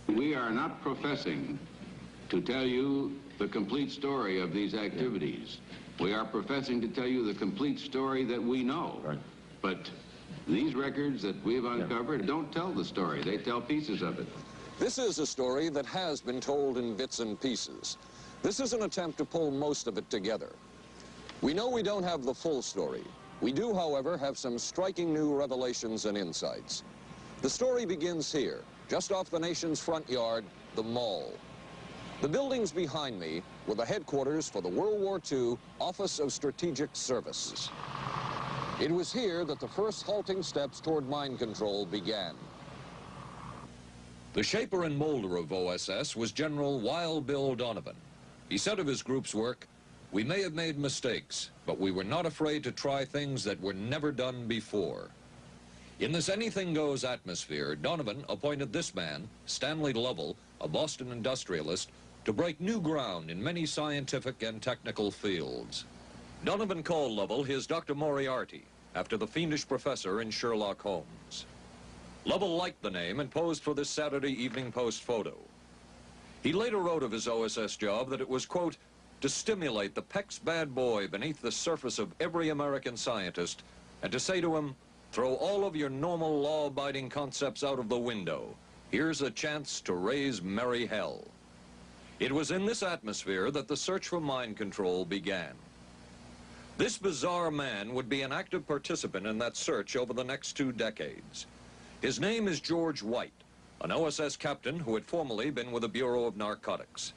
We are not professing to tell you the complete story of these activities. We are professing to tell you the complete story that we know. Right. But these records that we've uncovered don't tell the story. They tell pieces of it. This is a story that has been told in bits and pieces. This is an attempt to pull most of it together. We know we don't have the full story. We do, however, have some striking new revelations and insights. The story begins here, just off the nation's front yard, the Mall. The buildings behind me were the headquarters for the World War II Office of Strategic Service. It was here that the first halting steps toward mind control began. The shaper and molder of OSS was General Wild Bill Donovan. He said of his group's work, "We may have made mistakes, but we were not afraid to try things that were never done before." In this anything-goes atmosphere, Donovan appointed this man, Stanley Lovell, a Boston industrialist, to break new ground in many scientific and technical fields. Donovan called Lovell his Dr. Moriarty, after the fiendish professor in Sherlock Holmes. Lovell liked the name and posed for this Saturday Evening Post photo. He later wrote of his OSS job that it was, quote, to stimulate the Peck's bad boy beneath the surface of every American scientist and to say to him, throw all of your normal law-abiding concepts out of the window. Here's a chance to raise merry hell. It was in this atmosphere that the search for mind control began. This bizarre man would be an active participant in that search over the next 2 decades. His name is George White, an OSS captain who had formerly been with the Bureau of Narcotics.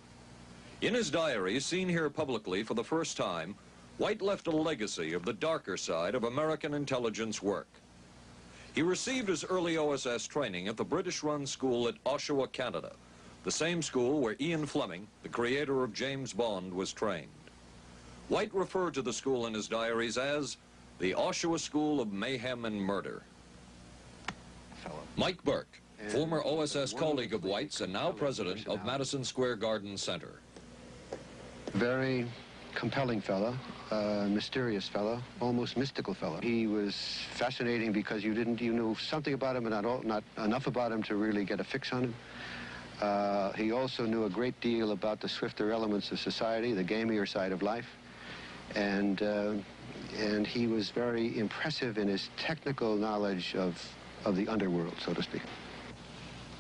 In his diary, seen here publicly for the first time, White left a legacy of the darker side of American intelligence work. He received his early OSS training at the British-run school at Oshawa, Canada, the same school where Ian Fleming, the creator of James Bond, was trained. White referred to the school in his diaries as the Oshawa School of Mayhem and Murder. Mike Burke, former OSS colleague of White's and now president of Madison Square Garden Center. Very compelling fellow, mysterious fellow, almost mystical fellow. He was fascinating because you knew something about him, but not enough about him to really get a fix on him. He also knew a great deal about the swifter elements of society, the gamier side of life, and he was very impressive in his technical knowledge of the underworld, so to speak.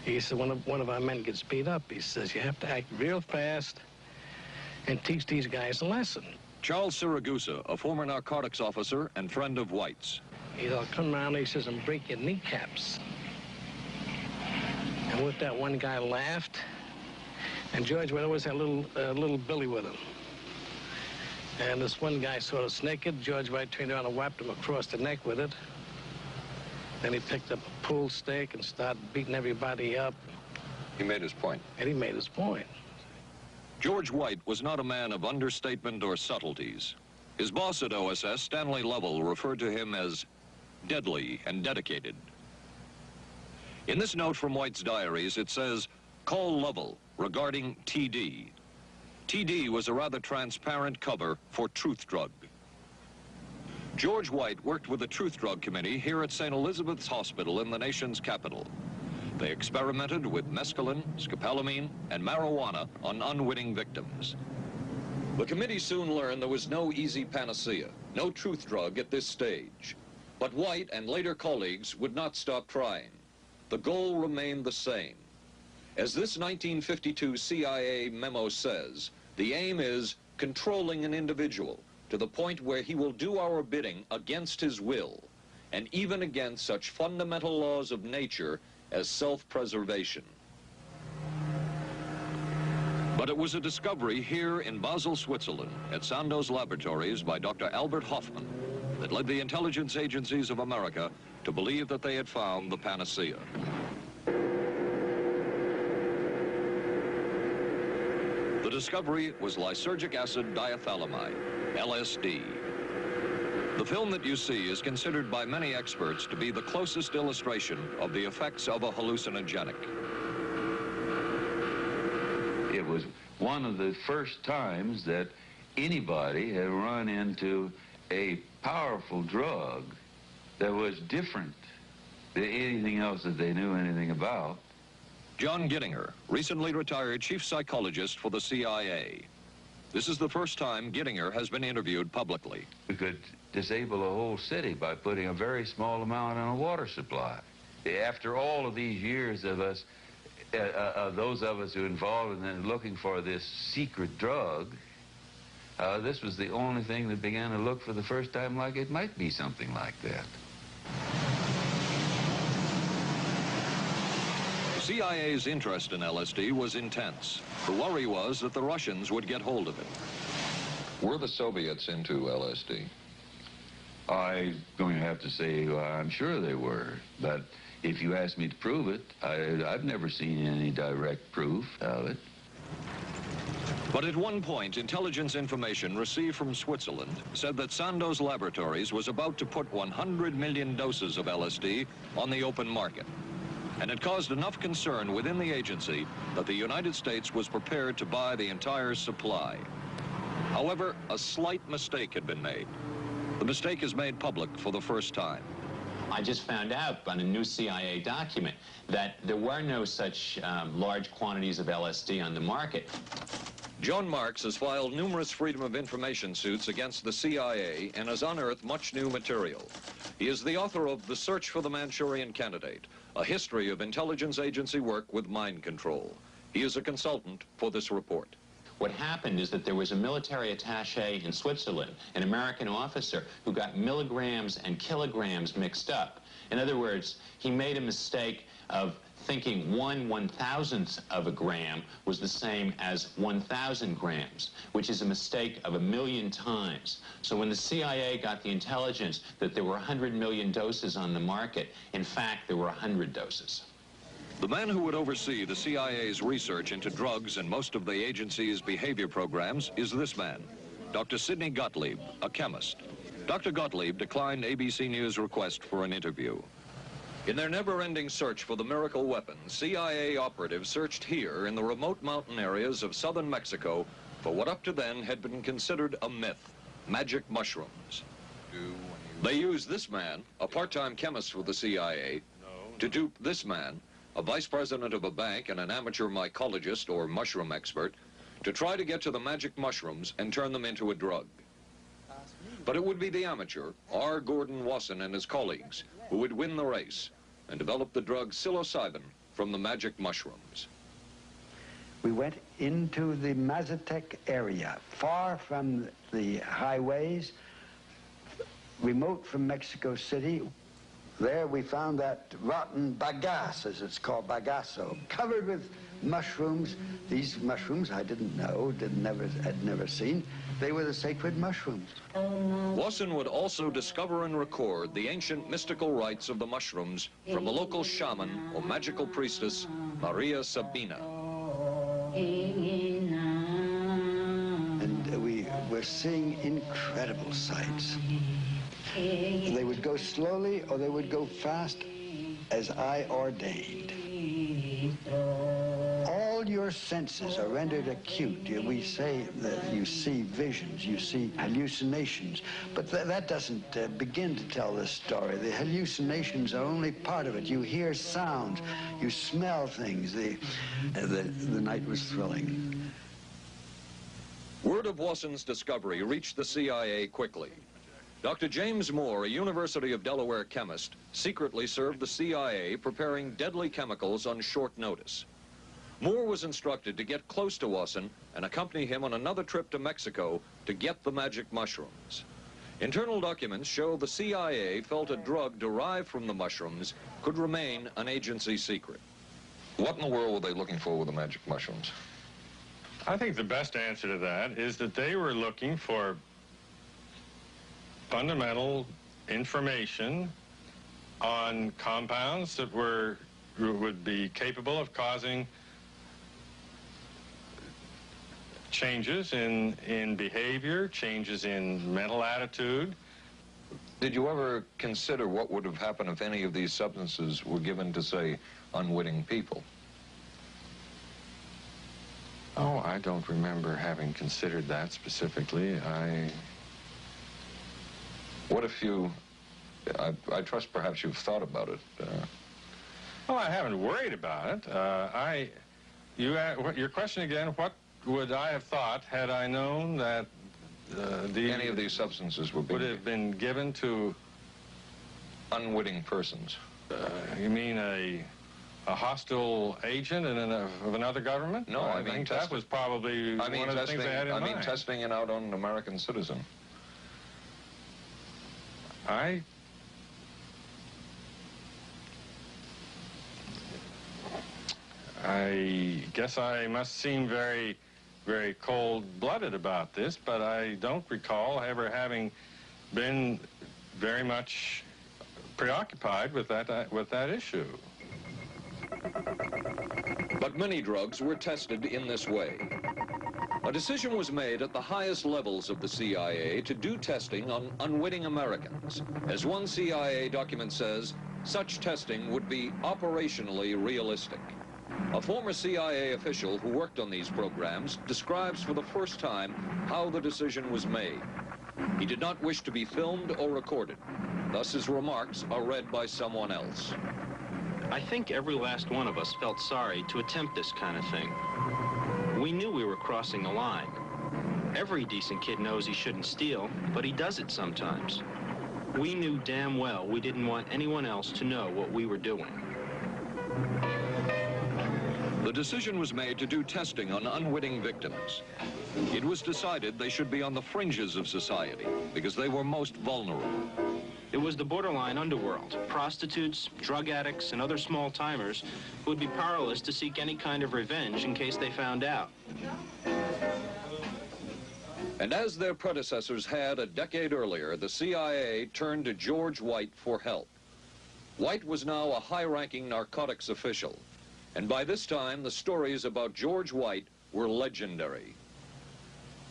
He said, one of our men gets beat up. He says, you have to act real fast and teach these guys a lesson. Charles Siragusa, a former narcotics officer and friend of White's. He'll come around, he says, and break your kneecaps. And with that, one guy laughed, and George would always have a little Billy with him. And this one guy sort of naked. George White turned around and whapped him across the neck with it. Then he picked up a pool stick and started beating everybody up. He made his point. And he made his point. George White was not a man of understatement or subtleties. His boss at OSS, Stanley Lovell, referred to him as deadly and dedicated. In this note from White's diaries, it says, call Lovell regarding TD. TD was a rather transparent cover for Truth Drug. George White worked with the Truth Drug Committee here at St. Elizabeth's Hospital in the nation's capital. They experimented with mescaline, scopolamine, and marijuana on unwitting victims. The committee soon learned there was no easy panacea, no truth drug at this stage. But White and later colleagues would not stop trying. The goal remained the same. As this 1952 CIA memo says, the aim is controlling an individual to the point where he will do our bidding against his will, and even against such fundamental laws of nature as self-preservation. But it was a discovery here in Basel, Switzerland, at Sandoz Laboratories by Dr. Albert Hoffman that led the intelligence agencies of America to believe that they had found the panacea. The discovery was lysergic acid diethylamide, LSD. The film that you see is considered by many experts to be the closest illustration of the effects of a hallucinogenic. It was one of the first times that anybody had run into a powerful drug that was different than anything else that they knew anything about. John Gittinger, recently retired chief psychologist for the CIA. This is the first time Gittinger has been interviewed publicly. We could disable a whole city by putting a very small amount on a water supply. After all of these years of us, those of us who involved in looking for this secret drug, this was the only thing that began to look for the first time like it might be something like that. The CIA's interest in LSD was intense. The worry was that the Russians would get hold of it. Were the Soviets into LSD? I'm going to have to say I'm sure they were, but if you ask me to prove it, I've never seen any direct proof of it. But at one point, intelligence information received from Switzerland said that Sandoz Laboratories was about to put 100 million doses of LSD on the open market. And it caused enough concern within the agency that the United States was prepared to buy the entire supply. However, a slight mistake had been made. The mistake is made public for the first time. I just found out on a new CIA document that there were no such large quantities of LSD on the market. John Marks has filed numerous Freedom of Information suits against the CIA and has unearthed much new material. He is the author of The Search for the Manchurian Candidate, a history of intelligence agency work with mind control. He is a consultant for this report. What happened is that there was a military attaché in Switzerland, an American officer, who got milligrams and kilograms mixed up. In other words, he made a mistake of thinking 1/1000th of a gram was the same as 1,000 grams, which is a mistake of 1,000,000 times. So when the CIA got the intelligence that there were 100 million doses on the market, in fact, there were 100 doses. The man who would oversee the CIA's research into drugs and most of the agency's behavior programs is this man, Dr. Sidney Gottlieb, a chemist. Dr. Gottlieb declined ABC News' request for an interview. In their never-ending search for the miracle weapon, CIA operatives searched here in the remote mountain areas of southern Mexico for what up to then had been considered a myth, magic mushrooms. They used this man, a part-time chemist for the CIA, to dupe this man, a vice president of a bank and an amateur mycologist or mushroom expert, to try to get to the magic mushrooms and turn them into a drug. But it would be the amateur, R. Gordon Wasson and his colleagues, who would win the race and develop the drug psilocybin from the magic mushrooms. We went into the Mazatec area, far from the highways, remote from Mexico City. There we found that rotten bagasse, as it's called, bagasso, covered with mushrooms. These mushrooms I didn't know, had never seen. They were the sacred mushrooms. Wasson would also discover and record the ancient mystical rites of the mushrooms from a local shaman or magical priestess, Maria Sabina. And we were seeing incredible sights. They would go slowly or they would go fast as I ordained. All your senses are rendered acute. We say that you see visions, you see hallucinations, but that doesn't begin to tell the story. The hallucinations are only part of it. You hear sounds, you smell things. The night was thrilling. Word of Wasson's discovery reached the CIA quickly. Dr. James Moore, a University of Delaware chemist, secretly served the CIA preparing deadly chemicals on short notice. Moore was instructed to get close to Wasson and accompany him on another trip to Mexico to get the magic mushrooms. Internal documents show the CIA felt a drug derived from the mushrooms could remain an agency secret. What in the world were they looking for with the magic mushrooms? I think the best answer to that is that they were looking for fundamental information on compounds that would be capable of causing changes in behavior, changes in mental attitude. Did you ever consider what would have happened if any of these substances were given to, say, unwitting people? Oh, I don't remember having considered that specifically. What if you, I trust perhaps you've thought about it. Well, I haven't worried about it. Your question again, what would I have thought had I known that Any of these substances would have been given to unwitting persons? You mean a hostile agent of another government? No, I mean think that was probably one of the things they had in mind. I mean testing it out on an American citizen. I guess I must seem very, very cold-blooded about this, but I don't recall ever having been very much preoccupied with that issue. But many drugs were tested in this way. A decision was made at the highest levels of the CIA to do testing on unwitting Americans. As one CIA document says, such testing would be operationally realistic. A former CIA official who worked on these programs describes for the first time how the decision was made. He did not wish to be filmed or recorded. Thus his remarks are read by someone else. I think every last one of us felt sorry to attempt this kind of thing. We knew we were crossing a line. Every decent kid knows he shouldn't steal, but he does it sometimes. We knew damn well we didn't want anyone else to know what we were doing. The decision was made to do testing on unwitting victims. It was decided they should be on the fringes of society because they were most vulnerable. It was the borderline underworld, prostitutes, drug addicts, and other small-timers who would be powerless to seek any kind of revenge in case they found out. And as their predecessors had a decade earlier, the CIA turned to George White for help. White was now a high-ranking narcotics official, and by this time, the stories about George White were legendary.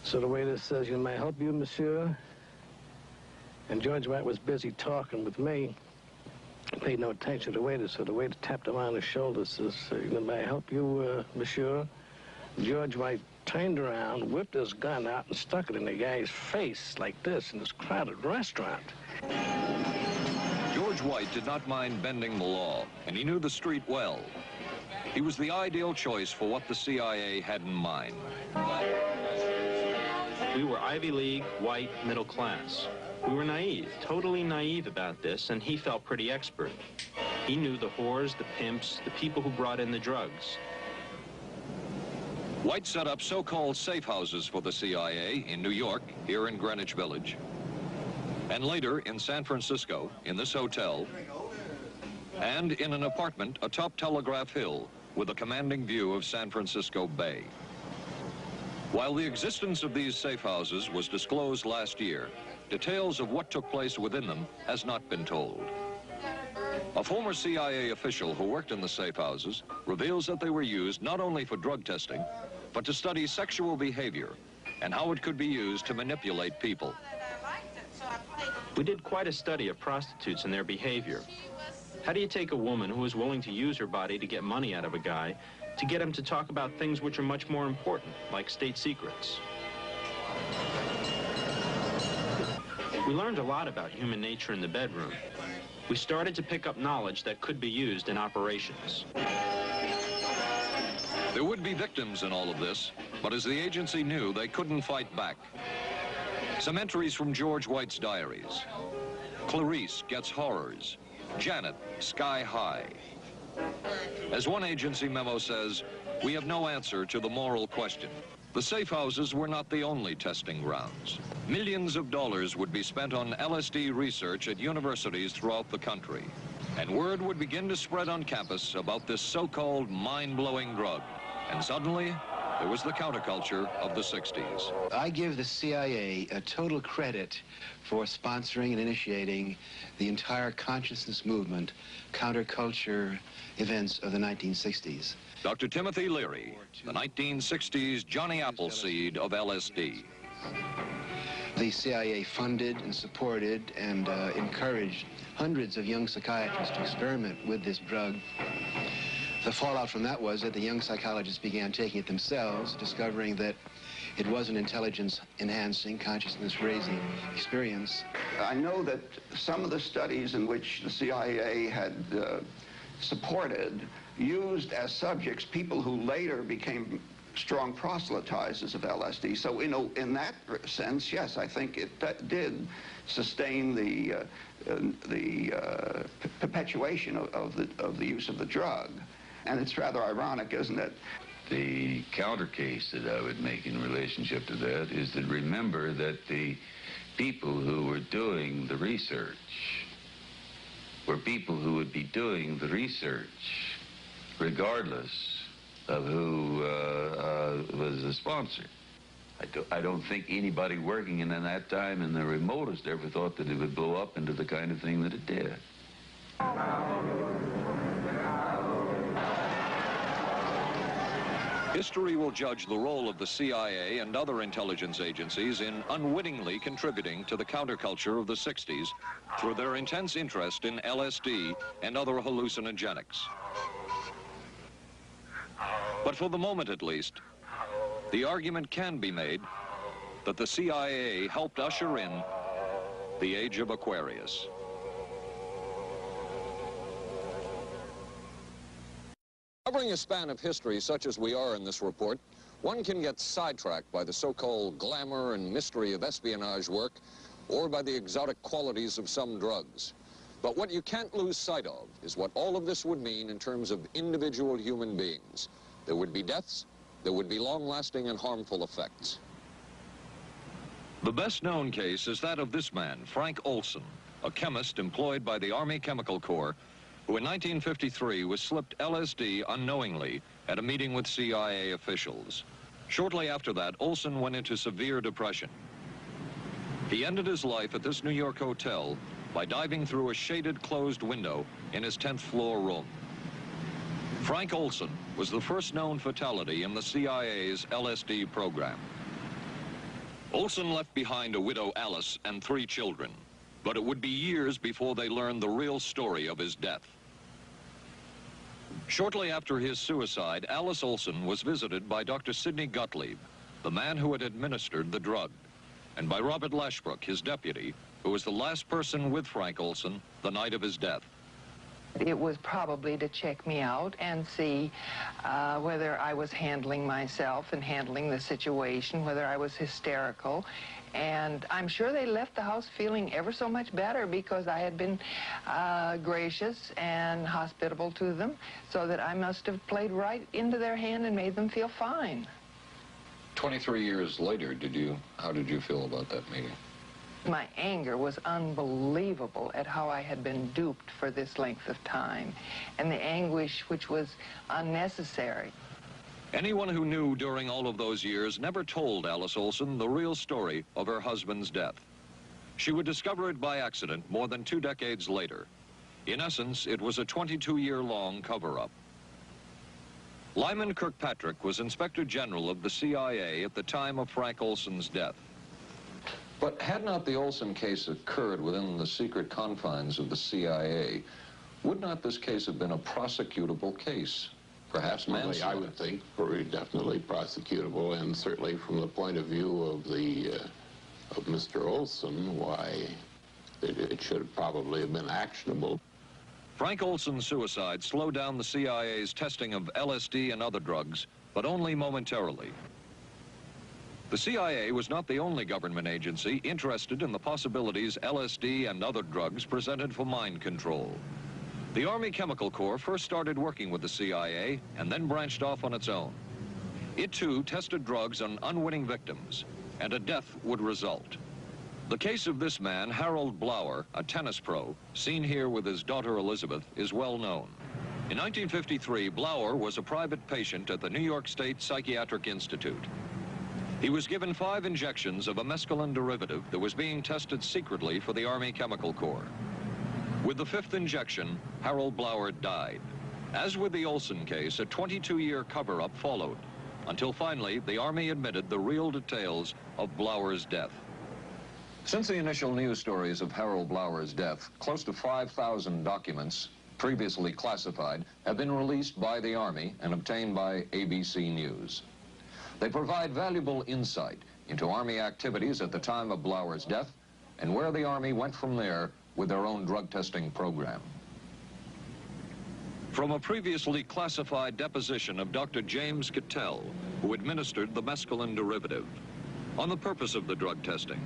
So the waiter says, "You may help you, monsieur?" And George White was busy talking with me. He paid no attention to the waiter, so the waiter tapped him on the shoulder, says, "May I help you, monsieur?" George White turned around, whipped his gun out, and stuck it in the guy's face like this in this crowded restaurant. George White did not mind bending the law, and he knew the street well. He was the ideal choice for what the CIA had in mind. We were Ivy League, white, middle class. We were naive, totally naive about this, and he felt pretty expert. He knew the whores, the pimps, the people who brought in the drugs. White set up so-called safe houses for the CIA in New York, here in Greenwich Village, and later in San Francisco, in this hotel, and in an apartment atop Telegraph Hill with a commanding view of San Francisco Bay. While the existence of these safe houses was disclosed last year, details of what took place within them has not been told. A former CIA official who worked in the safe houses reveals that they were used not only for drug testing, but to study sexual behavior and how it could be used to manipulate people. We did quite a study of prostitutes and their behavior. How do you take a woman who is willing to use her body to get money out of a guy to get him to talk about things which are much more important, like state secrets? We learned a lot about human nature in the bedroom. We started to pick up knowledge that could be used in operations. There would be victims in all of this, but as the agency knew, they couldn't fight back. Some entries from George White's diaries. Clarice gets horrors. Janet, sky high. As one agency memo says, we have no answer to the moral question. The safe houses were not the only testing grounds. Millions of dollars would be spent on LSD research at universities throughout the country. And word would begin to spread on campus about this so-called mind-blowing drug. And suddenly, there was the counterculture of the 60s. I give the CIA a total credit for sponsoring and initiating the entire consciousness movement, counterculture events of the 1960s. Dr. Timothy Leary, the 1960s Johnny Appleseed of LSD. The CIA funded and supported and encouraged hundreds of young psychiatrists to experiment with this drug. The fallout from that was that the young psychologists began taking it themselves, discovering that it was an intelligence-enhancing, consciousness-raising experience. I know that some of the studies in which the CIA had supported, used as subjects people who later became strong proselytizers of LSD. So, you know, in that sense, yes, I think it did sustain the perpetuation of the use of the drug. And it's rather ironic, isn't it? The counter case that I would make in relationship to that is to remember that the people who were doing the research were people who would be doing the research regardless of who was the sponsor. I don't think anybody working in that time in the remotest ever thought that it would blow up into the kind of thing that it did. History will judge the role of the CIA and other intelligence agencies in unwittingly contributing to the counterculture of the 60s through their intense interest in LSD and other hallucinogenics. But for the moment, at least, the argument can be made that the CIA helped usher in the age of Aquarius. Covering a span of history such as we are in this report, one can get sidetracked by the so-called glamour and mystery of espionage work or by the exotic qualities of some drugs. But what you can't lose sight of is what all of this would mean in terms of individual human beings. There would be deaths, there would be long-lasting and harmful effects. The best-known case is that of this man, Frank Olson, a chemist employed by the Army Chemical Corps, who in 1953 was slipped LSD unknowingly at a meeting with CIA officials. Shortly after that, Olson went into severe depression. He ended his life at this New York hotel by diving through a shaded closed window in his 10th floor room. Frank Olson was the first known fatality in the CIA's LSD program. Olson left behind a widow, Alice, and 3 children, but it would be years before they learned the real story of his death. Shortly after his suicide, Alice Olson was visited by Dr. Sidney Gottlieb, the man who had administered the drug, and by Robert Lashbrook, his deputy, who was the last person with Frank Olson the night of his death. It was probably to check me out and see whether I was handling myself and handling the situation, whether I was hysterical. And I'm sure they left the house feeling ever so much better because I had been gracious and hospitable to them, so that I must have played right into their hand and made them feel fine. 23 years later, how did you feel about that meeting? My anger was unbelievable at how I had been duped for this length of time, and the anguish which was unnecessary. Anyone who knew during all of those years never told Alice Olson the real story of her husband's death. She would discover it by accident more than 2 decades later. In essence, it was a 22-year-long cover-up. Lyman Kirkpatrick was Inspector General of the CIA at the time of Frank Olson's death. But had not the Olson case occurred within the secret confines of the CIA, would not this case have been a prosecutable case? Perhaps manslaughter? I would think very definitely prosecutable, and certainly from the point of view of Mr. Olson, why it should probably have been actionable. Frank Olson's suicide slowed down the CIA's testing of LSD and other drugs, but only momentarily. The CIA was not the only government agency interested in the possibilities LSD and other drugs presented for mind control. The Army Chemical Corps first started working with the CIA and then branched off on its own. It too tested drugs on unwitting victims, and a death would result. The case of this man, Harold Blower, a tennis pro, seen here with his daughter Elizabeth, is well known. In 1953, Blower was a private patient at the New York State Psychiatric Institute. He was given 5 injections of a mescaline derivative that was being tested secretly for the Army Chemical Corps. With the 5th injection, Harold Blower died. As with the Olson case, a 22-year cover-up followed, until finally the Army admitted the real details of Blower's death. Since the initial news stories of Harold Blower's death, close to 5,000 documents, previously classified, have been released by the Army and obtained by ABC News. They provide valuable insight into Army activities at the time of Blower's death and where the Army went from there with their own drug testing program. From a previously classified deposition of Dr. James Cattell, who administered the mescaline derivative, on the purpose of the drug testing,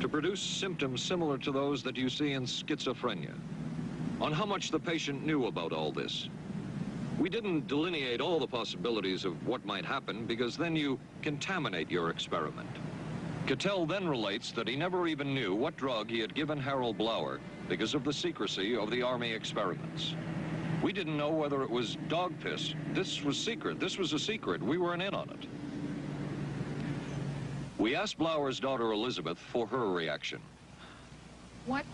to produce symptoms similar to those that you see in schizophrenia, on how much the patient knew about all this. We didn't delineate all the possibilities of what might happen because then you contaminate your experiment. Cattell then relates that he never even knew what drug he had given Harold Blauer because of the secrecy of the Army experiments. We didn't know whether it was dog piss. This was secret. This was a secret. We weren't in on it. We asked Blauer's daughter Elizabeth for her reaction. What?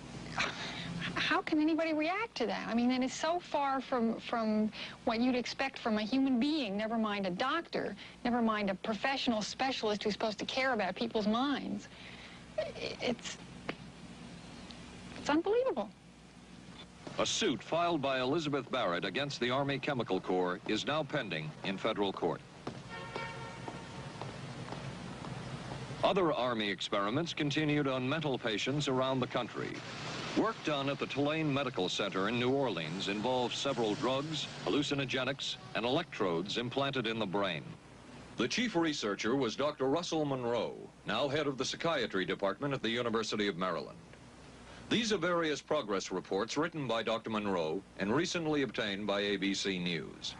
How can anybody react to that? I mean, that is so far from what you'd expect from a human being, never mind a doctor, never mind a professional specialist who's supposed to care about people's minds. It's unbelievable. A suit filed by Elizabeth Barrett against the Army Chemical Corps is now pending in federal court. Other Army experiments continued on mental patients around the country. Work done at the Tulane Medical Center in New Orleans involved several drugs, hallucinogenics, and electrodes implanted in the brain. The chief researcher was Dr. Russell Monroe, now head of the psychiatry department at the University of Maryland. These are various progress reports written by Dr. Monroe and recently obtained by ABC News.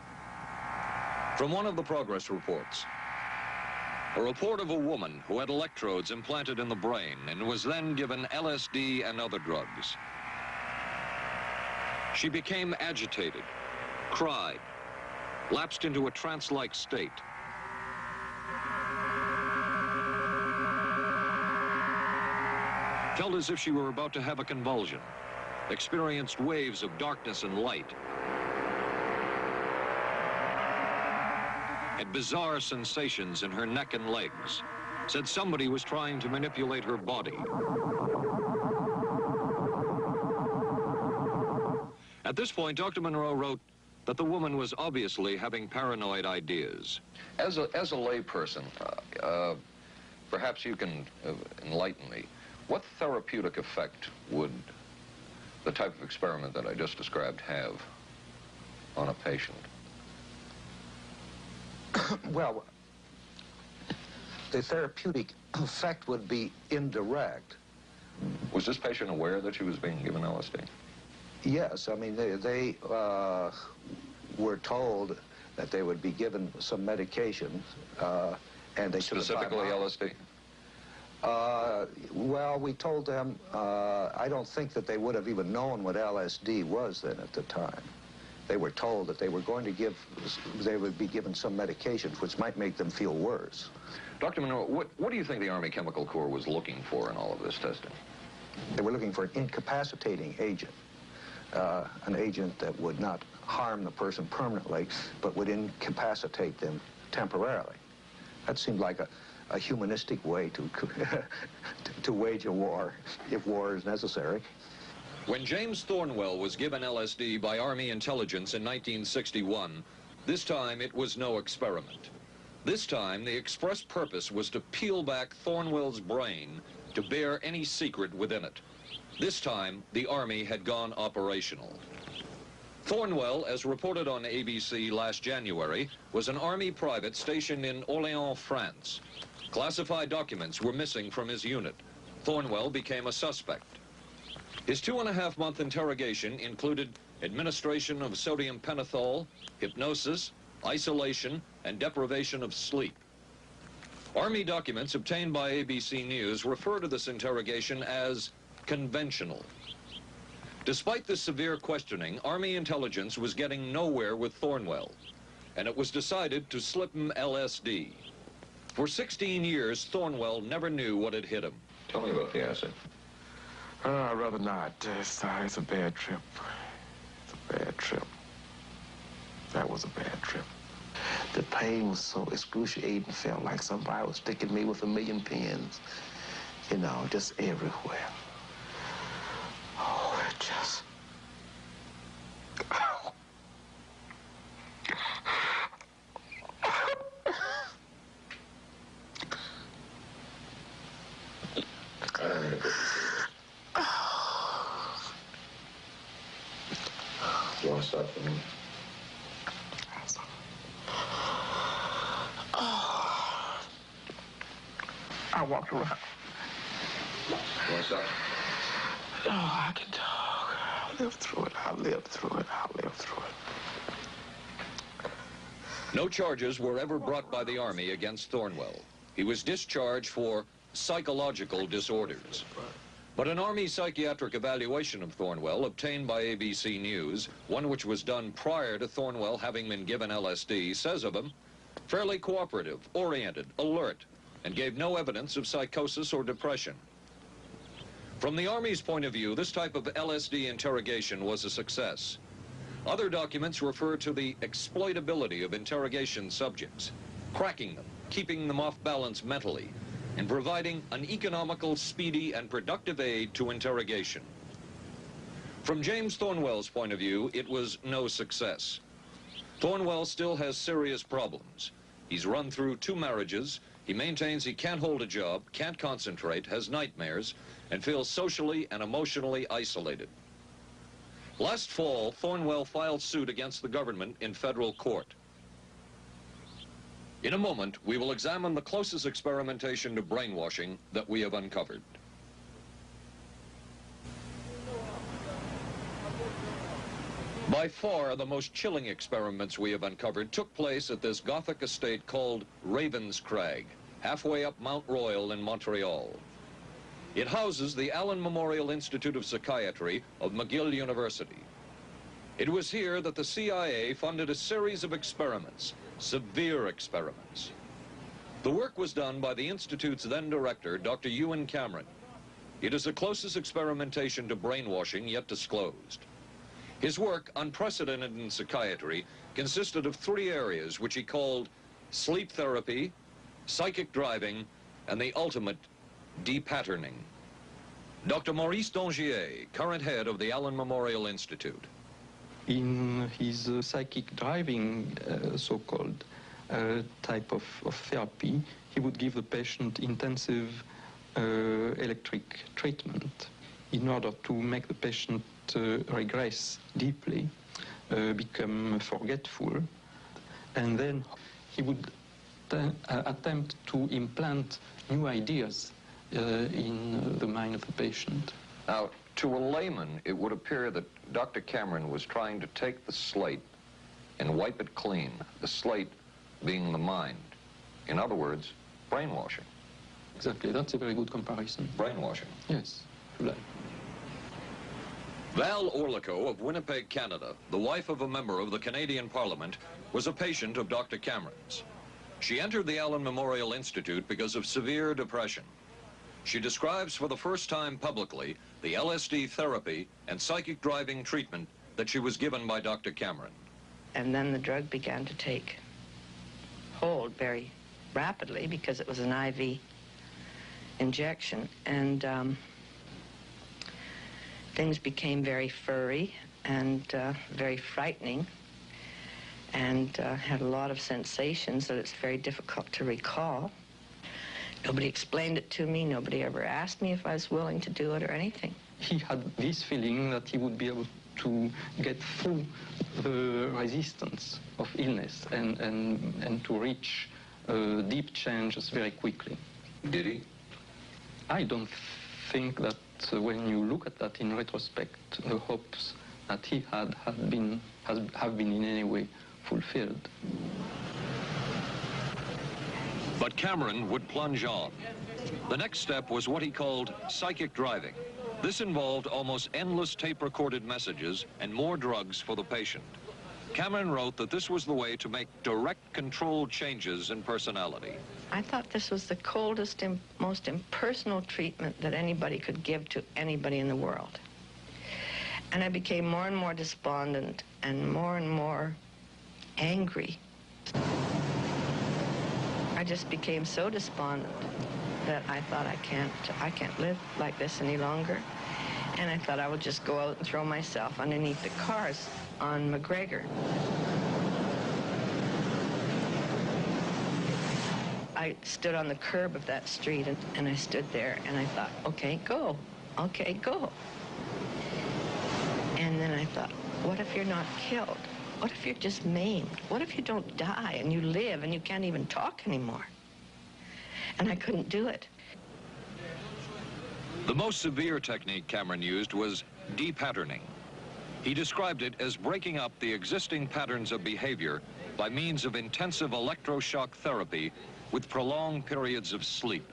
From one of the progress reports, a report of a woman who had electrodes implanted in the brain and was then given LSD and other drugs. She became agitated, cried, lapsed into a trance-like state. Felt as if she were about to have a convulsion, experienced waves of darkness and light, had bizarre sensations in her neck and legs, said somebody was trying to manipulate her body. At this point, Dr. Monroe wrote that the woman was obviously having paranoid ideas. As a layperson, perhaps you can enlighten me. What therapeutic effect would the type of experiment that I just described have on a patient? Well, the therapeutic effect would be indirect. Was this patient aware that she was being given LSD? Yes, I mean, they were told that they would be given some medication, and they should have... Specifically LSD? Well, we told them, I don't think that they would have even known what LSD was then at the time. They were told that they were going to they would be given some medications which might make them feel worse. Dr. Monroe, what do you think the Army Chemical Corps was looking for in all of this testing? They were looking for an incapacitating agent, an agent that would not harm the person permanently, but would incapacitate them temporarily. That seemed like a humanistic way to wage a war, if war is necessary. When James Thornwell was given LSD by Army intelligence in 1961, this time it was no experiment. This time, the express purpose was to peel back Thornwell's brain to bear any secret within it. This time, the Army had gone operational. Thornwell, as reported on ABC last January, was an Army private stationed in Orléans, France. Classified documents were missing from his unit. Thornwell became a suspect. His 2.5-month interrogation included administration of sodium pentothal, hypnosis, isolation, and deprivation of sleep. Army documents obtained by ABC News refer to this interrogation as conventional. Despite the severe questioning, Army intelligence was getting nowhere with Thornwell, and it was decided to slip him LSD. For 16 years, Thornwell never knew what had hit him. Tell me about the acid. I'd rather not. It's a bad trip. It's a bad trip. That was a bad trip. The pain was so excruciating. Felt like somebody was sticking me with 1,000,000 pins. You know, just everywhere. Oh, it just... You want to stop for a minute? I walked around. What's up? Oh, I can talk. I lived through it. I lived through it. I lived through it. No charges were ever brought by the Army against Thornwell. He was discharged for psychological disorders. But an Army psychiatric evaluation of Thornwell obtained by ABC News, one which was done prior to Thornwell having been given LSD, says of him, fairly cooperative, oriented, alert, and gave no evidence of psychosis or depression. From the Army's point of view, this type of LSD interrogation was a success. Other documents refer to the exploitability of interrogation subjects, cracking them, keeping them off balance mentally, and providing an economical, speedy, and productive aid to interrogation. From James Thornwell's point of view, it was no success. Thornwell still has serious problems. He's run through 2 marriages. He maintains he can't hold a job, can't concentrate, has nightmares, and feels socially and emotionally isolated. Last fall, Thornwell filed suit against the government in federal court. In a moment, we will examine the closest experimentation to brainwashing that we have uncovered. By far, the most chilling experiments we have uncovered took place at this Gothic estate called Ravenscrag, halfway up Mount Royal in Montreal. It houses the Allen Memorial Institute of Psychiatry of McGill University. It was here that the CIA funded a series of experiments, severe experiments. The work was done by the Institute's then director, Dr. Ewan Cameron. It is the closest experimentation to brainwashing yet disclosed. His work, unprecedented in psychiatry, consisted of 3 areas which he called sleep therapy, psychic driving, and the ultimate depatterning. Dr. Maurice Dongier, current head of the Allen Memorial Institute. In his psychic driving, so-called type of therapy, he would give the patient intensive electric treatment in order to make the patient regress deeply, become forgetful, and then he would attempt to implant new ideas in the mind of the patient. Now, to a layman, it would appear that Dr. Cameron was trying to take the slate and wipe it clean, the slate being the mind. In other words, brainwashing. Exactly, that's a very good comparison. Brainwashing. Yes. Val Orlico of Winnipeg, Canada, the wife of a member of the Canadian Parliament, was a patient of Dr. Cameron's. She entered the Allen Memorial Institute because of severe depression. She describes for the first time publicly the LSD therapy and psychic driving treatment that she was given by Dr. Cameron. And then the drug began to take hold very rapidly because it was an IV injection. And things became very furry and very frightening, and had a lot of sensations that it's very difficult to recall. Nobody explained it to me. Nobody ever asked me if I was willing to do it or anything. He had this feeling that he would be able to get through the resistance of illness and to reach deep changes very quickly. Did he? I don't think that when you look at that in retrospect, the hopes that he had have been in any way fulfilled. But Cameron would plunge on. The next step was what he called psychic driving. This involved almost endless tape-recorded messages and more drugs for the patient. Cameron wrote that this was the way to make direct controlled changes in personality. I thought this was the coldest and most impersonal treatment that anybody could give to anybody in the world. And I became more and more despondent and more angry. I just became so despondent that I thought I can't live like this any longer. And I thought I would just go out and throw myself underneath the cars on McGregor. I stood on the curb of that street and I stood there and I thought, okay, go. Okay, go. And then I thought, what if you're not killed? What if you're just maimed? What if you don't die and you live and you can't even talk anymore? and I couldn't do it. The most severe technique Cameron used was depatterning. He described it as breaking up the existing patterns of behavior by means of intensive electroshock therapy with prolonged periods of sleep.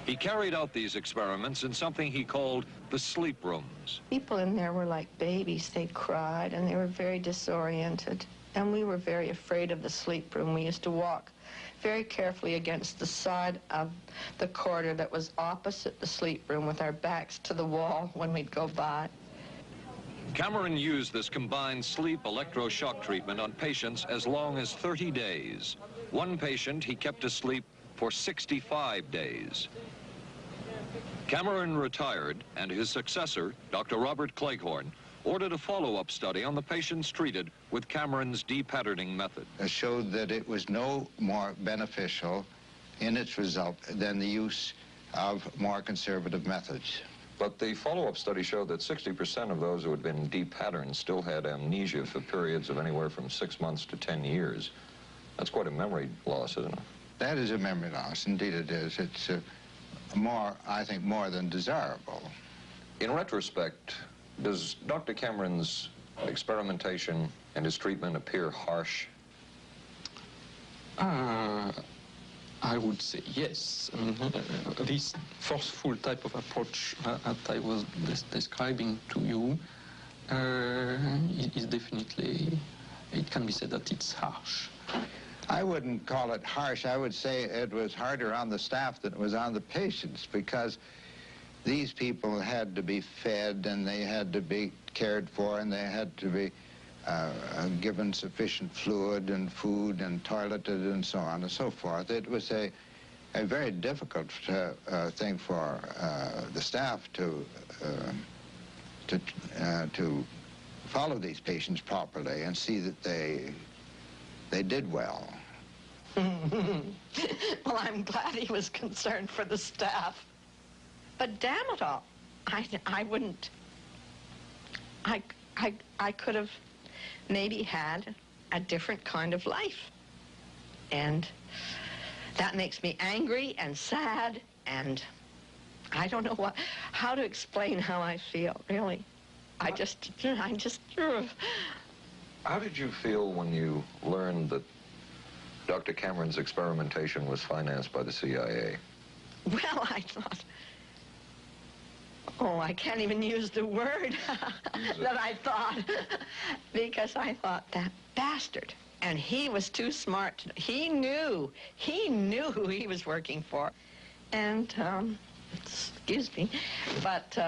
He carried out these experiments in something he called the sleep rooms. People in there were like babies. They cried, and they were very disoriented. And we were very afraid of the sleep room. We used to walk very carefully against the side of the corridor that was opposite the sleep room with our backs to the wall when we'd go by. Cameron used this combined sleep electroshock treatment on patients as long as 30 days. One patient he kept asleep for 65 days. Cameron retired, and his successor, Dr. Robert Cleghorn, ordered a follow-up study on the patients treated with Cameron's depatterning method. It showed that it was no more beneficial in its result than the use of more conservative methods. But the follow-up study showed that 60% of those who had been depatterned still had amnesia for periods of anywhere from 6 months to 10 years. That's quite a memory loss, isn't it? That is a memory loss. Indeed it is. It's I think, more than desirable. In retrospect, does Dr. Cameron's experimentation and his treatment appear harsh? I would say yes. I mean, this forceful type of approach that I was describing to you is definitely, it can be said that it's harsh. I wouldn't call it harsh. I would say it was harder on the staff than it was on the patients, because these people had to be fed, and they had to be cared for, and they had to be given sufficient fluid and food and toileted and so on and so forth. It was a very difficult thing for the staff to follow these patients properly and see that they did well. Well, I'm glad he was concerned for the staff. But damn it all, I wouldn't. I could have maybe had a different kind of life. And that makes me angry and sad, and I don't know how to explain how I feel, really. I just... How did you feel when you learned that Dr. Cameron's experimentation was financed by the CIA? Well, I thought... Oh, I can't even use the word that I thought, because I thought, that bastard. And he was too smart. He knew who he was working for. And, excuse me, but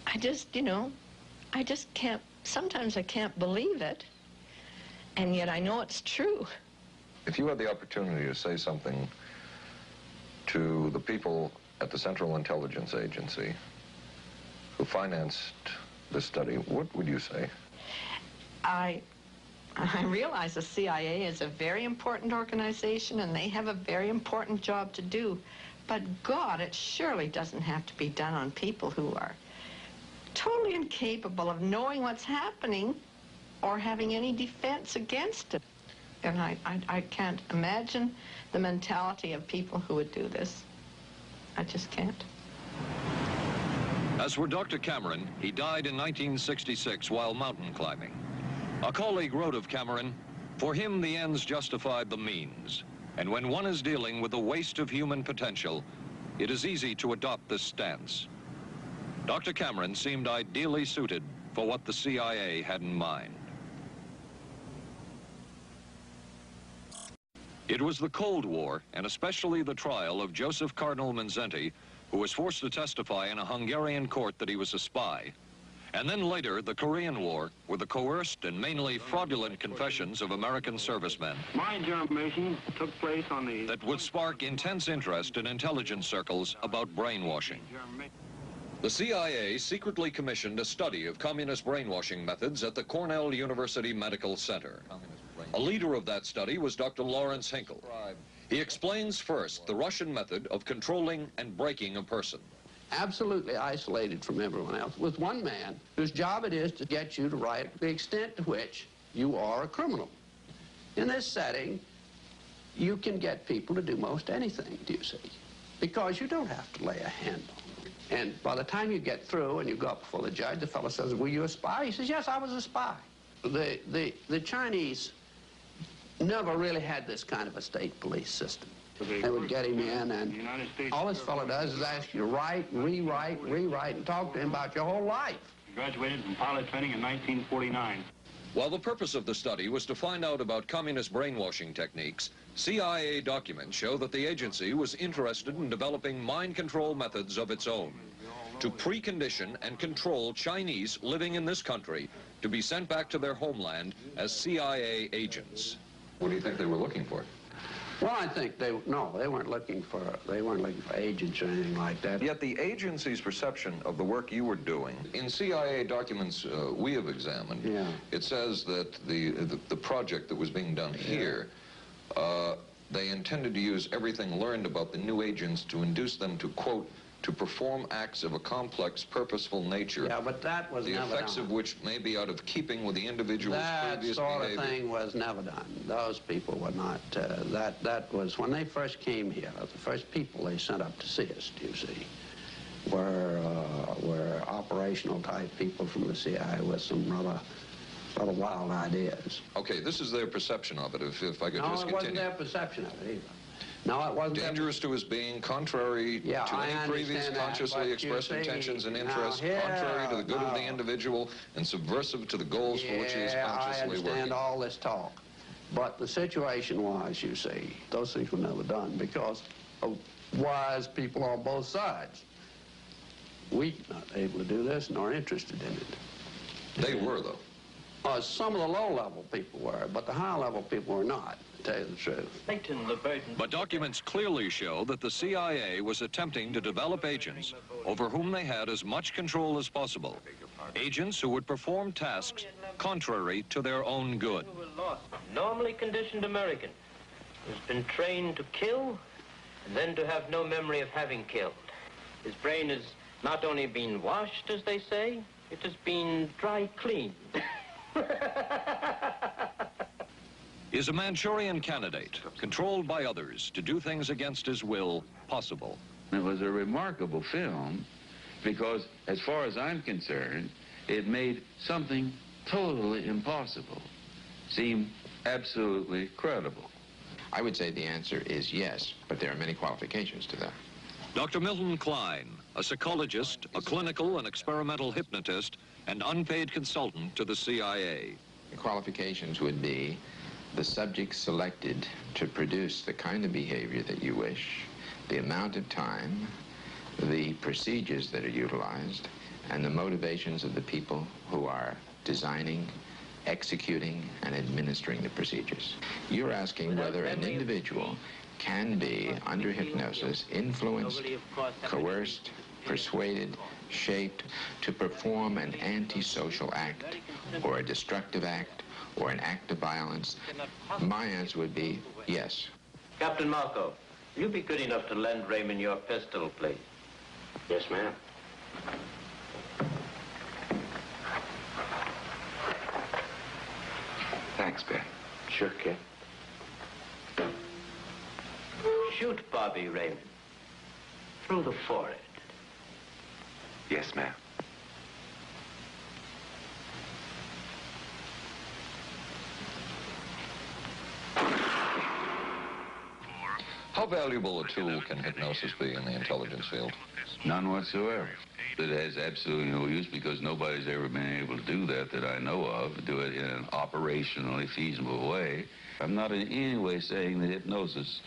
I just, I just can't, sometimes I can't believe it, and yet I know it's true. If you had the opportunity to say something to the people at the Central Intelligence Agency who financed this study, what would you say? I realize the CIA is a very important organization, and they have a very important job to do. But God, it surely doesn't have to be done on people who are totally incapable of knowing what's happening or having any defense against it. And I can't imagine the mentality of people who would do this. I just can't. As for Dr. Cameron, he died in 1966 while mountain climbing. A colleague wrote of Cameron, "For him, the ends justified the means. And when one is dealing with the waste of human potential, it is easy to adopt this stance." Dr. Cameron seemed ideally suited for what the CIA had in mind. It was the Cold War, and especially the trial of Joseph Cardinal Mindszenty, who was forced to testify in a Hungarian court that he was a spy. And then later, the Korean War, with the coerced and mainly fraudulent confessions of American servicemen. My information took place on the... That would spark intense interest in intelligence circles about brainwashing. The CIA secretly commissioned a study of communist brainwashing methods at the Cornell University Medical Center. A leader of that study was Dr. Lawrence Hinkle. He explains first the Russian method of controlling and breaking a person. Absolutely isolated from everyone else, with one man whose job it is to get you to write the extent to which you are a criminal. In this setting, you can get people to do most anything, do you see? Because you don't have to lay a hand on them. And by the time you get through and you go up before the judge, the fellow says, were you a spy? He says, yes, I was a spy. The Chinese never really had this kind of a state police system. They would get him in, and all this fellow does is ask you to write, rewrite, and talk to him about your whole life. Graduated from pilot training in 1949. While the purpose of the study was to find out about communist brainwashing techniques, CIA documents show that the agency was interested in developing mind control methods of its own to precondition and control Chinese living in this country to be sent back to their homeland as CIA agents. What do you think they were looking for? Well, I think they weren't looking for agents or anything like that. Yet the agency's perception of the work you were doing, in CIA documents we have examined, it says that the project that was being done here, they intended to use everything learned about the new agents to induce them to, quote, to perform acts of a complex, purposeful nature. Yeah, but that was the never effects done. of which may be out of keeping with the individual's That previous sort behavior. of thing was never done. Those people were not, that was, when they first came here, the first people they sent up to see us, do you see, were operational type people from the CIA with some rather wild ideas. Okay, this is their perception of it, if I could No, just it continue. wasn't their perception of it either. No, it wasn't. Dangerous to his being, contrary to any previous consciously expressed intentions and interests, contrary to the good of the individual, and subversive to the goals for which he is consciously I understand working. all this talk. But the situation was, you see, those things were never done because of wise people on both sides. We were not able to do this nor interested in it. They were, though. Some of the low-level people were, but the high-level people were not, to tell you the truth. But documents clearly show that the CIA was attempting to develop agents over whom they had as much control as possible. Agents who would perform tasks contrary to their own good. Normally conditioned American who's been trained to kill and then to have no memory of having killed. His brain has not only been washed, as they say, it has been dry cleaned. Is a Manchurian candidate, controlled by others to do things against his will, possible? It was a remarkable film because, as far as I'm concerned, it made something totally impossible seem absolutely credible. I would say the answer is yes, but there are many qualifications to that. Dr. Milton Klein, a psychologist, a clinical and experimental hypnotist, and unpaid consultant to the CIA. The qualifications would be the subject selected to produce the kind of behavior that you wish, the amount of time, the procedures that are utilized, and the motivations of the people who are designing, executing, and administering the procedures. You're asking whether an individual can be, under hypnosis, influenced, coerced, persuaded, shaped to perform an antisocial act, or a destructive act, or an act of violence. My answer would be yes. Captain Marco, will you be good enough to lend Raymond your pistol, please? Yes, ma'am. Thanks, Ben. Sure, kid. Shoot Bobby, Raymond. Through the forehead. Yes, ma'am. How valuable a tool can hypnosis be in the intelligence field? None whatsoever. It has absolutely no use because nobody's ever been able to do that I know of, do it in an operationally feasible way. I'm not in any way saying that hypnosis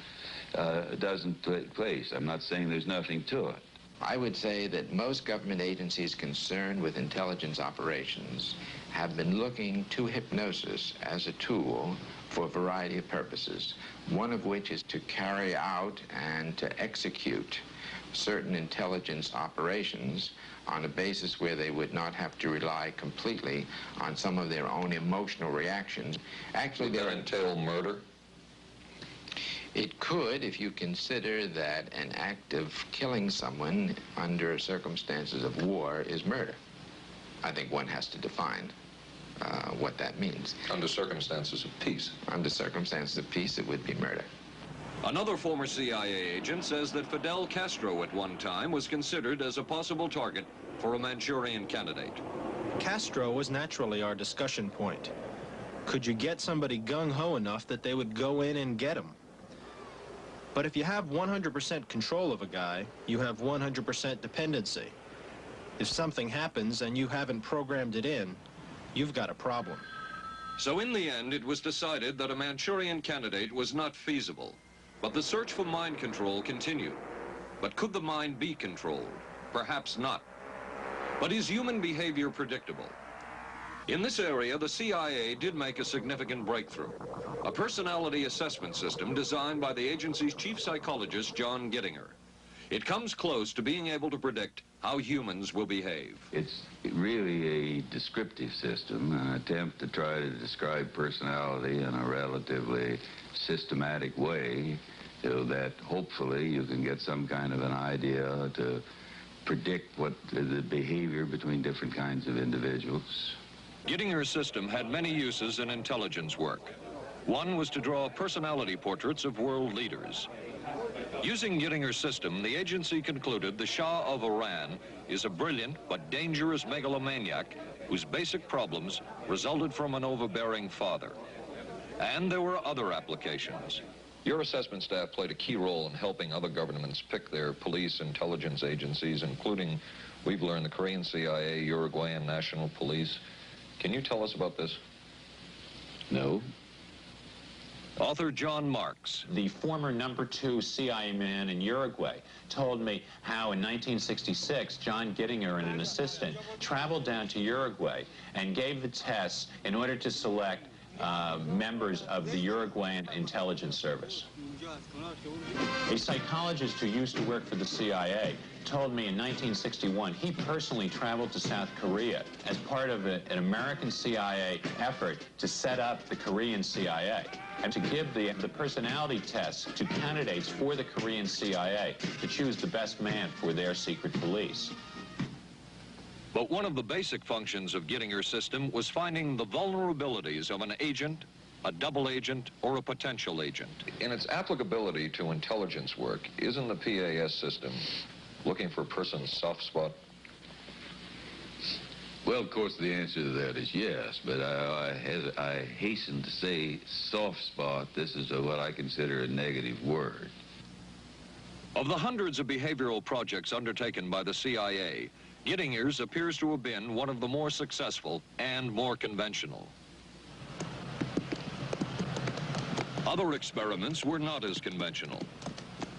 doesn't take place. I'm not saying there's nothing to it. I would say that most government agencies concerned with intelligence operations have been looking to hypnosis as a tool for a variety of purposes, one of which is to carry out and to execute certain intelligence operations on a basis where they would not have to rely completely on some of their own emotional reactions. Actually, would that entail murder? It could, if you consider that an act of killing someone under circumstances of war is murder. I think one has to define what that means. Under circumstances of peace? Under circumstances of peace, it would be murder. Another former CIA agent says that Fidel Castro at one time was considered as a possible target for a Manchurian candidate. Castro was naturally our discussion point. Could you get somebody gung-ho enough that they would go in and get him? But if you have 100% control of a guy, you have 100% dependency. If something happens and you haven't programmed it in, you've got a problem. So in the end, it was decided that a Manchurian candidate was not feasible. But the search for mind control continued. But could the mind be controlled? Perhaps not. But is human behavior predictable? In this area, the CIA did make a significant breakthrough. A personality assessment system designed by the agency's chief psychologist, John Gittinger. It comes close to being able to predict how humans will behave. It's really a descriptive system, an attempt to try to describe personality in a relatively systematic way, so that hopefully you can get some kind of an idea to predict what the behavior between different kinds of individuals. Gittinger's system had many uses in intelligence work. One was to draw personality portraits of world leaders. Using Gittinger's system, the agency concluded the Shah of Iran is a brilliant but dangerous megalomaniac whose basic problems resulted from an overbearing father. And there were other applications. Your assessment staff played a key role in helping other governments pick their police intelligence agencies, including, we've learned, the Korean CIA, Uruguayan National Police. Can you tell us about this? No. Author John Marks. The former #2 CIA man in Uruguay told me how in 1966, John Gittinger and an assistant traveled down to Uruguay and gave the tests in order to select members of the Uruguayan intelligence service. A psychologist who used to work for the CIA told me in 1961 he personally traveled to South Korea as part of an American CIA effort to set up the Korean CIA and to give the personality tests to candidates for the Korean CIA to choose the best man for their secret police. But one of the basic functions of Gittinger's system was finding the vulnerabilities of an agent, a double agent, or a potential agent. In its applicability to intelligence work, isn't the PAS system looking for a person's soft spot? Well, of course, the answer to that is yes, but I hasten to say soft spot. This is what I consider a negative word. Of the hundreds of behavioral projects undertaken by the CIA, Gittinger's appears to have been one of the more successful and more conventional. Other experiments were not as conventional.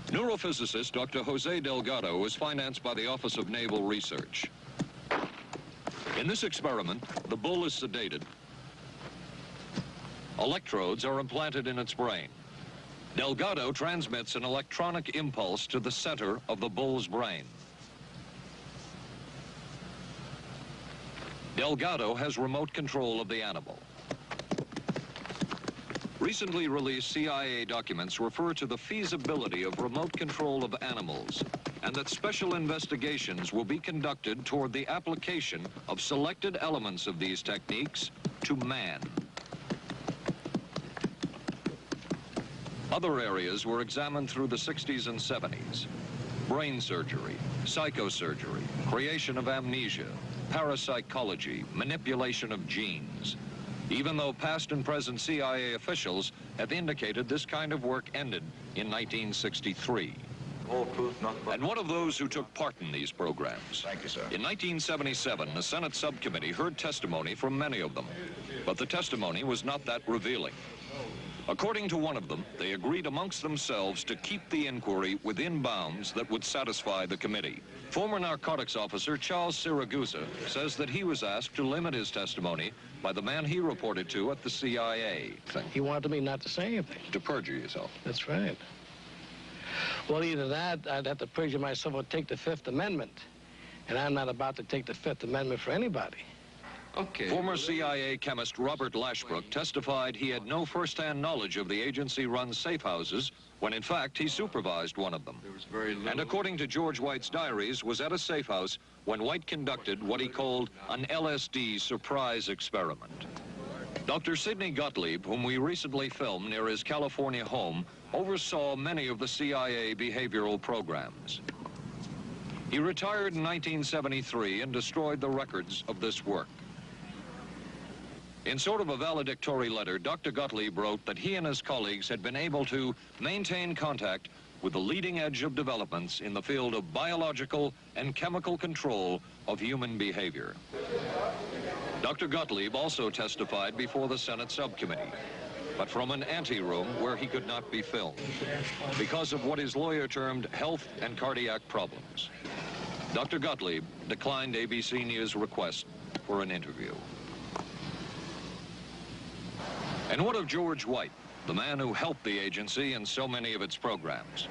Neurophysicist Dr. Jose Delgado was financed by the Office of Naval Research. In this experiment, the bull is sedated. Electrodes are implanted in its brain. Delgado transmits an electronic impulse to the center of the bull's brain. Delgado has remote control of the animal. Recently released CIA documents refer to the feasibility of remote control of animals and that special investigations will be conducted toward the application of selected elements of these techniques to man. Other areas were examined through the 60s and 70s. Brain surgery, psychosurgery, creation of amnesia, parapsychology, manipulation of genes. Even though past and present CIA officials have indicated this kind of work ended in 1963. And one of those who took part in these programs. Thank you, sir. In 1977, the Senate subcommittee heard testimony from many of them, but the testimony was not that revealing. According to one of them, they agreed amongst themselves to keep the inquiry within bounds that would satisfy the committee. Former narcotics officer Charles Siragusa says that he was asked to limit his testimony by the man he reported to at the CIA. He wanted me not to say anything. To perjure yourself. That's right. Well, either that, I'd have to perjure myself or take the Fifth Amendment. And I'm not about to take the Fifth Amendment for anybody. Okay. Former CIA chemist Robert Lashbrook testified he had no first-hand knowledge of the agency-run safe houses when, in fact, he supervised one of them. And according to George White's diaries, was at a safe house when White conducted what he called an LSD surprise experiment. Dr. Sidney Gottlieb, whom we recently filmed near his California home, oversaw many of the CIA behavioral programs. He retired in 1973 and destroyed the records of this work. In sort of a valedictory letter, Dr. Gottlieb wrote that he and his colleagues had been able to maintain contact with the leading edge of developments in the field of biological and chemical control of human behavior. Dr. Gottlieb also testified before the Senate subcommittee, but from an anteroom where he could not be filmed because of what his lawyer termed health and cardiac problems. Dr. Gottlieb declined ABC News' request for an interview. And what of George White, the man who helped the agency in so many of its programs?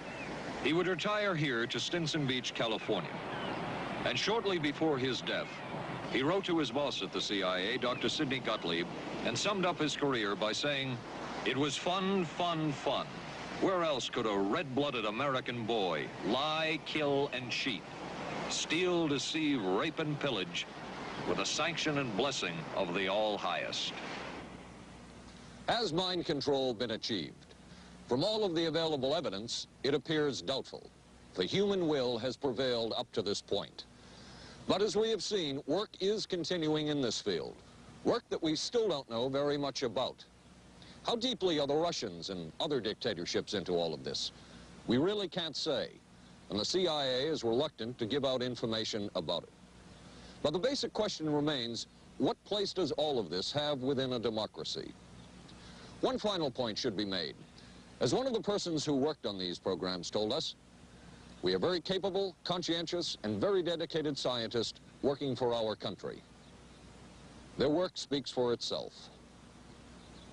He would retire here to Stinson Beach, California. And shortly before his death, he wrote to his boss at the CIA, Dr. Sidney Gottlieb, and summed up his career by saying, "It was fun, fun, fun. Where else could a red-blooded American boy lie, kill, and cheat, steal, deceive, rape, and pillage with the sanction and blessing of the All-Highest?" Has mind control been achieved? From all of the available evidence, it appears doubtful. The human will has prevailed up to this point. But as we have seen, work is continuing in this field, work that we still don't know very much about. How deeply are the Russians and other dictatorships into all of this? We really can't say, and the CIA is reluctant to give out information about it. But the basic question remains, what place does all of this have within a democracy? One final point should be made. As one of the persons who worked on these programs told us, we are very capable, conscientious, and very dedicated scientists working for our country. Their work speaks for itself.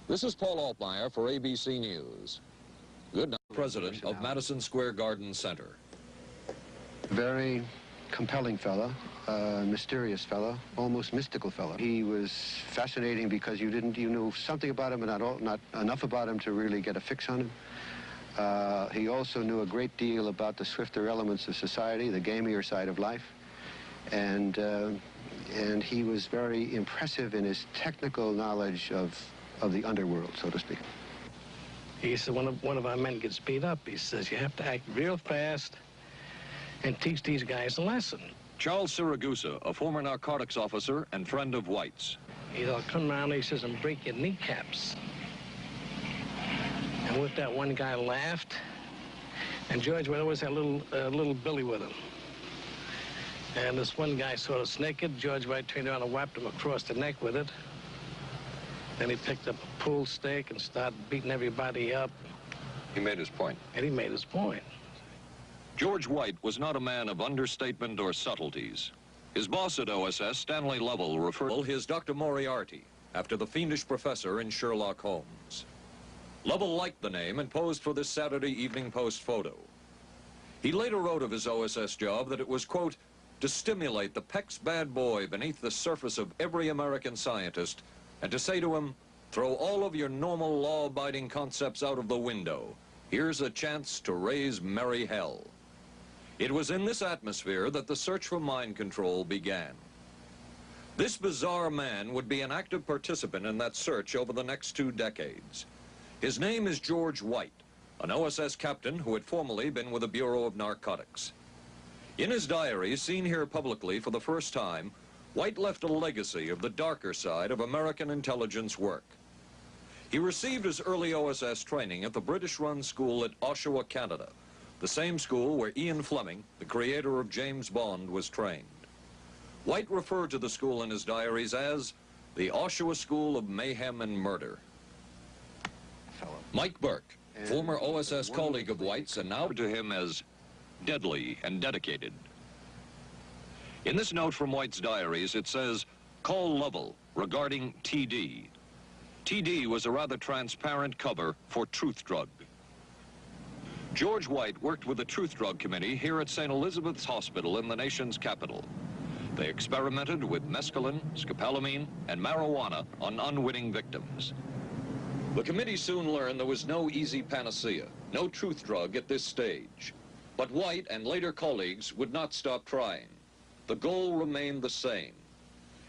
This is Paul Altmaier for ABC News. Good night. President of Madison Square Garden Center. Very compelling fellow, mysterious fellow, almost mystical fellow. He was fascinating because you knew something about him, but not enough about him to really get a fix on him. He also knew a great deal about the swifter elements of society, the gamier side of life, and he was very impressive in his technical knowledge of the underworld, so to speak. He said, one of our men gets beat up. He says, you have to act real fast and teach these guys a lesson. Charles Siragusa, a former narcotics officer and friend of White's. He'll come around, he says, and break your kneecaps. And with that, one guy laughed, and George White always had a little Billy with him. And this one guy sort of snickered. George White turned around and whapped him across the neck with it. Then he picked up a pool stick and started beating everybody up. He made his point. And he made his point. George White was not a man of understatement or subtleties. His boss at OSS, Stanley Lovell, referred his Dr. Moriarty after the fiendish professor in Sherlock Holmes. Lovell liked the name and posed for this Saturday Evening Post photo. He later wrote of his OSS job that it was, quote, to stimulate the Peck's bad boy beneath the surface of every American scientist and to say to him, throw all of your normal law-abiding concepts out of the window. Here's a chance to raise merry hell. It was in this atmosphere that the search for mind control began. This bizarre man would be an active participant in that search over the next 2 decades. His name is George White, an OSS captain who had formerly been with the Bureau of Narcotics. In his diary, seen here publicly for the first time, White left a legacy of the darker side of American intelligence work. He received his early OSS training at the British-run school at Oshawa, Canada, the same school where Ian Fleming, the creator of James Bond, was trained. White referred to the school in his diaries as the Oshawa School of Mayhem and Murder. Mike Burke, former OSS colleague of White's, and now to him as deadly and dedicated. In this note from White's diaries, it says, call Lovell regarding TD. TD was a rather transparent cover for Truth Drug. George White worked with the Truth Drug Committee here at St. Elizabeth's Hospital in the nation's capital. They experimented with mescaline, scopolamine, and marijuana on unwitting victims. The committee soon learned there was no easy panacea, no truth drug at this stage. But White and later colleagues would not stop trying. The goal remained the same.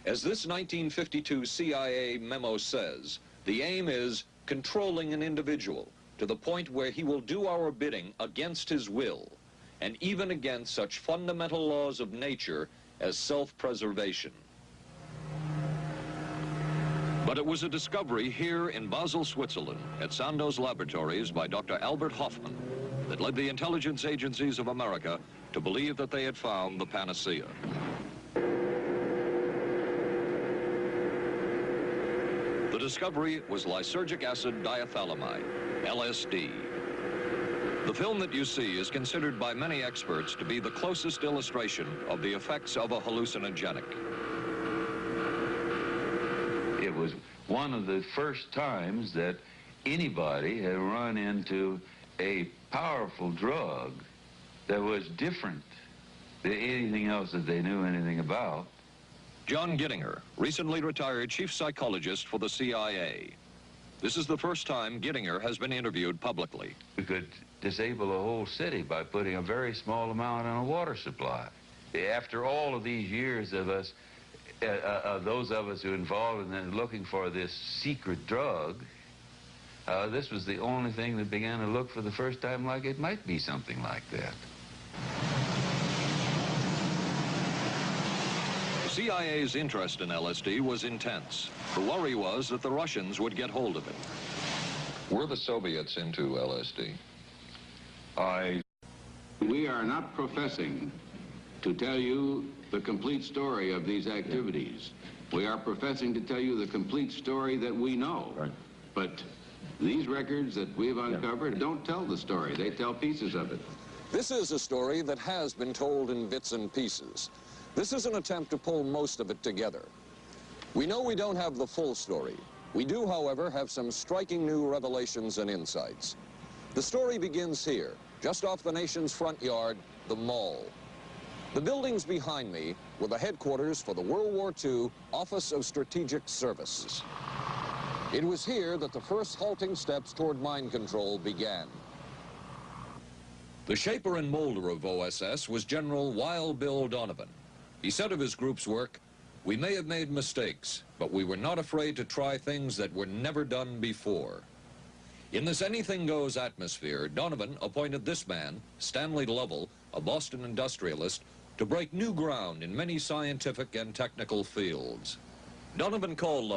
As this 1952 CIA memo says, the aim is controlling an individual to the point where he will do our bidding against his will, and even against such fundamental laws of nature as self-preservation. But it was a discovery here in Basel, Switzerland, at Sandoz Laboratories by Dr. Albert Hoffman, that led the intelligence agencies of America to believe that they had found the panacea. The discovery was lysergic acid diethylamide, LSD. The film that you see is considered by many experts to be the closest illustration of the effects of a hallucinogenic. It was one of the first times that anybody had run into a powerful drug that was different than anything else that they knew anything about. John Gittinger, recently retired chief psychologist for the CIA. This is the first time Gittinger has been interviewed publicly. We could disable a whole city by putting a very small amount on a water supply. After all of these years of us, those of us who were involved in then looking for this secret drug, this was the only thing that began to look for the first time like it might be something like that. The CIA's interest in LSD was intense. The worry was that the Russians would get hold of it. Were the Soviets into LSD? We are not professing to tell you the complete story of these activities. We are professing to tell you the complete story that we know. Right. But these records that we've uncovered don't tell the story. They tell pieces of it. This is a story that has been told in bits and pieces. This is an attempt to pull most of it together. We know we don't have the full story. We do, however, have some striking new revelations and insights. The story begins here, just off the nation's front yard, the Mall. The buildings behind me were the headquarters for the World War II Office of Strategic Services. It was here that the first halting steps toward mind control began. The shaper and molder of OSS was General Wild Bill Donovan. He said of his group's work, "We may have made mistakes, but we were not afraid to try things that were never done before." In this anything-goes atmosphere, Donovan appointed this man, Stanley Lovell, a Boston industrialist, to break new ground in many scientific and technical fields. Donovan called Lovell